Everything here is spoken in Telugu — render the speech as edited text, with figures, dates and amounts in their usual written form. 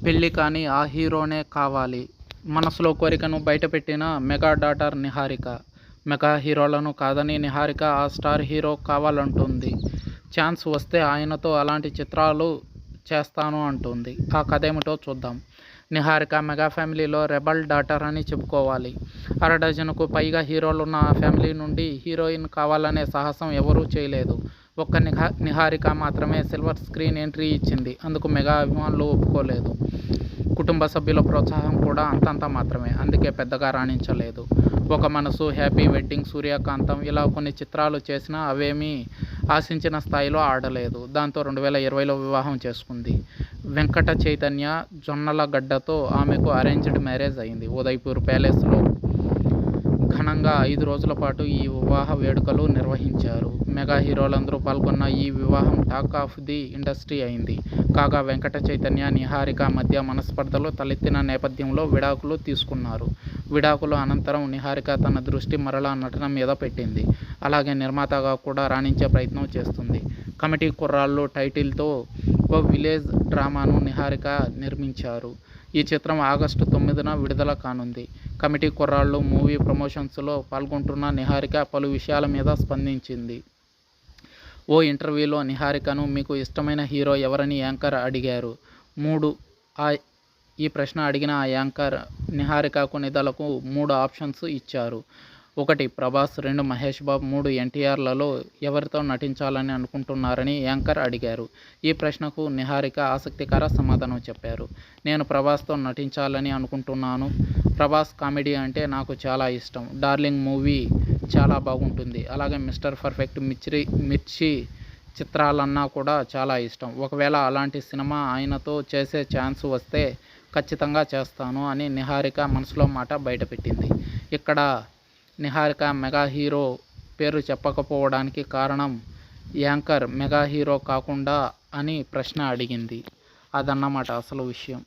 పెళ్లి కాని ఆ హీరోనే కావాలి. మనసులో కోరికను బయటపెట్టిన మెగా డాటర్ నిహారిక. మెగా హీరోలను కాదని నిహారిక ఆ స్టార్ హీరో కావాలంటోంది. ఛాన్స్ వస్తే ఆయనతో అలాంటి చిత్రాలు చేస్తాను అంటోంది. ఆ కథేమిటో చూద్దాం. నిహారిక మెగా ఫ్యామిలీలో రెబల్ డాటర్ అని చెప్పుకోవాలి. అరడజనుకు పైగా హీరోలున్న ఆ ఫ్యామిలీ నుండి హీరోయిన్ కావాలనే సాహసం ఎవరూ చేయలేదు. ఒక్క నిహారిక మాత్రమే సిల్వర్ స్క్రీన్ ఎంట్రీ ఇచ్చింది. అందుకు మెగా అభిమానులు ఒప్పుకోలేదు. కుటుంబ సభ్యుల ప్రోత్సాహం కూడా అంతంత మాత్రమే. అందుకే పెద్దగా రాణించలేదు. ఒక మనసు, హ్యాపీ వెడ్డింగ్, సూర్యకాంతం ఇలా కొన్ని చిత్రాలు చేసినా అవేమీ ఆశించిన స్థాయిలో ఆడలేదు. దాంతో 2020లో వివాహం చేసుకుంది. వెంకట చైతన్య జొన్నలగడ్డతో ఆమెకు అరేంజ్డ్ మ్యారేజ్ అయింది. ఉదయ్పూర్ ప్యాలెస్లో ఘనంగా 5 రోజుల పాటు ఈ వివాహ వేడుకలు నిర్వహించారు. మెగా హీరోలందరూ పాల్గొన్న ఈ వివాహం టాక్ ఆఫ్ ది ఇండస్ట్రీ అయింది. కాగా వెంకట చైతన్య, నిహారిక మధ్య మనస్పర్ధలు తలెత్తిన నేపథ్యంలో విడాకులు తీసుకున్నారు. విడాకుల అనంతరం నిహారిక తన దృష్టి మరలా నటన మీద పెట్టింది. అలాగే నిర్మాతగా కూడా రాణించే ప్రయత్నం చేస్తుంది. కమిటీ కుర్రాళ్ళు టైటిల్తో ఓ విలేజ్ డ్రామాను నిహారిక నిర్మించారు. ఈ చిత్రం ఆగస్టు 9న విడుదల కానుంది. కమిటీ కుర్రాళ్ళు మూవీ ప్రమోషన్స్లో పాల్గొంటున్న నిహారిక పలు విషయాల మీద స్పందించింది. ఓ ఇంటర్వ్యూలో నిహారికను మీకు ఇష్టమైన హీరో ఎవరని యాంకర్ అడిగారు. ఈ ప్రశ్న అడిగిన ఆ యాంకర్ నిహారిక కొనిదలకు 3 ఆప్షన్స్ ఇచ్చారు. 1 ప్రభాస్, 2 మహేష్ బాబు, 3 ఎన్టీఆర్లలో ఎవరితో నటించాలని అనుకుంటున్నారని యాంకర్ అడిగారు. ఈ ప్రశ్నకు నిహారిక ఆసక్తికర సమాధానం చెప్పారు. నేను ప్రభాస్తో నటించాలని అనుకుంటున్నాను. ప్రభాస్ కామెడీ అంటే నాకు చాలా ఇష్టం. డార్లింగ్ మూవీ చాలా బాగుంటుంది. అలాగే మిస్టర్ పర్ఫెక్ట్, మిర్చి చిత్రాలన్నా కూడా చాలా ఇష్టం. ఒకవేళ అలాంటి సినిమా ఆయనతో చేసే ఛాన్స్ వస్తే ఖచ్చితంగా చేస్తాను అని నిహారిక మనసులో మాట బయటపెట్టింది. ఇక్కడ నిహారిక మెగా హీరో పేరు చెప్పకపోవడానికి కారణం యాంకర్ మెగా హీరో కాకుండా అని ప్రశ్న అడిగింది. అదన్నమాట అసలు విషయం.